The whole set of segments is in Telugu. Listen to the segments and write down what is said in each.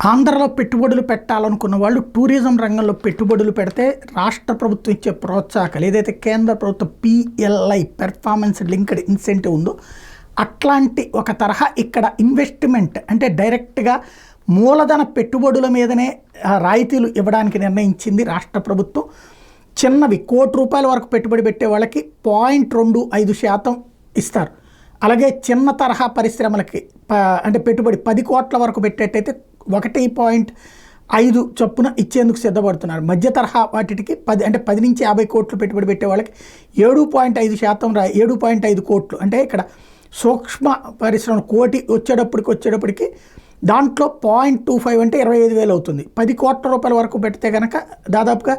ఆంధ్రలో పెట్టుబడులు పెట్టాలనుకున్న వాళ్ళు టూరిజం రంగంలో పెట్టుబడులు పెడితే రాష్ట్ర ప్రభుత్వం ఇచ్చే ప్రోత్సాహకాలు ఏదైతే కేంద్ర ప్రభుత్వం పిఎల్ఐ పెర్ఫార్మెన్స్ లింక్డ్ ఇన్సెంటివ్ ఉందో అట్లాంటి ఒక తరహా ఇక్కడ ఇన్వెస్ట్మెంట్ అంటే డైరెక్ట్గా మూలధన పెట్టుబడుల మీదనే రాయితీలు ఇవ్వడానికి నిర్ణయించింది రాష్ట్ర ప్రభుత్వం. చిన్నవి ₹1,00,00,000 వరకు పెట్టుబడి పెట్టే వాళ్ళకి 0.25% ఇస్తారు. అలాగే చిన్న తరహా పరిశ్రమలకి అంటే పెట్టుబడి 10 కోట్ల వరకు పెట్టేటైతే 1.5 చొప్పున ఇచ్చేందుకు సిద్ధపడుతున్నారు. మధ్య తరహా వాటికి 10 నుంచి 50 కోట్లు పెట్టుబడి పెట్టే వాళ్ళకి 7.5% 7.5 కోట్లు అంటే ఇక్కడ సూక్ష్మ పరిశ్రమ కోటి వచ్చేటప్పటికి దాంట్లో 0.25 అంటే 25,000 అవుతుంది. 10 కోట్ల రూపాయల వరకు పెడితే కనుక దాదాపుగా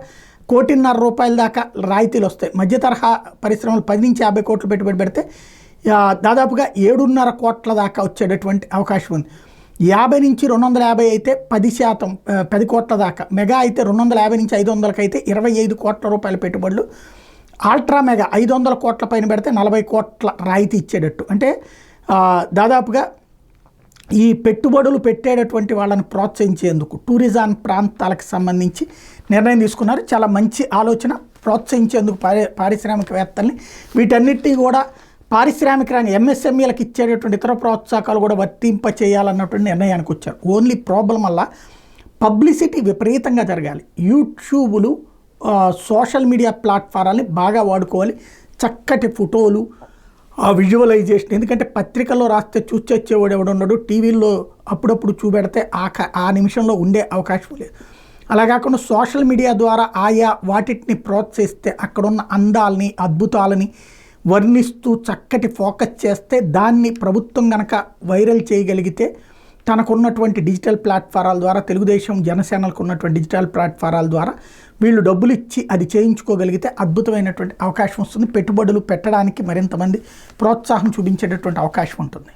₹1,50,00,000 దాకా రాయితీలు వస్తాయి. మధ్య తరహా పరిశ్రమలు 10 నుంచి 50 కోట్లు పెట్టుబడి పెడితే దాదాపుగా 7.5 కోట్ల దాకా వచ్చేటటువంటి అవకాశం ఉంది. 50 నుంచి 250 అయితే 10%, 10 కోట్ల దాకా. మెగా అయితే 250 నుంచి 500 అయితే 25 కోట్ల రూపాయల పెట్టుబడులు. అల్ట్రా మెగా 500 కోట్ల పైన పెడితే 40 కోట్ల రాయితీ ఇచ్చేటట్టు. అంటే దాదాపుగా ఈ పెట్టుబడులు పెట్టేటటువంటి వాళ్ళని ప్రోత్సహించేందుకు టూరిజం ప్రాంతాలకు సంబంధించి నిర్ణయం తీసుకున్నారు. చాలా మంచి ఆలోచన. ప్రోత్సహించేందుకు పారిశ్రామికవేత్తల్ని వీటన్నిటినీ కూడా పారిశ్రామిక రంగం ఎంఎస్ఎంఈలకు ఇచ్చేటటువంటి ఇతర ప్రోత్సాహకాలు కూడా వర్తింప చేయాలన్నటువంటి నిర్ణయానికి వచ్చారు. ఓన్లీ ప్రాబ్లం వల్ల పబ్లిసిటీ విపరీతంగా జరగాలి. యూట్యూబులు సోషల్ మీడియా ప్లాట్ఫారాలని బాగా వాడుకోవాలి. చక్కటి ఫోటోలు విజువలైజేషన్, ఎందుకంటే పత్రికల్లో రాస్తే చూసేవాడు ఎవడున్నాడు, టీవీల్లో అప్పుడప్పుడు చూపెడితే ఆ నిమిషంలో ఉండే అవకాశం లేదు. అలా కాకుండా సోషల్ మీడియా ద్వారా ఆయా వాటిని ప్రోత్సహిస్తే అక్కడున్న అందాలని అద్భుతాలని వర్ణిస్తూ చక్కటి ఫోకస్ చేస్తే దాన్ని ప్రభుత్వం కనుక వైరల్ చేయగలిగితే తనకున్నటువంటి డిజిటల్ ప్లాట్ఫారాల ద్వారా తెలుగుదేశం జనసేనలకు ఉన్నటువంటి డిజిటల్ ప్లాట్ఫారాల ద్వారా వీళ్ళు డబ్బులు ఇచ్చి అది చేయించుకోగలిగితే అద్భుతమైనటువంటి అవకాశం వస్తుంది. పెట్టుబడులు పెట్టడానికి మరింతమంది ప్రోత్సాహం చూపించేటటువంటి అవకాశం ఉంటుంది.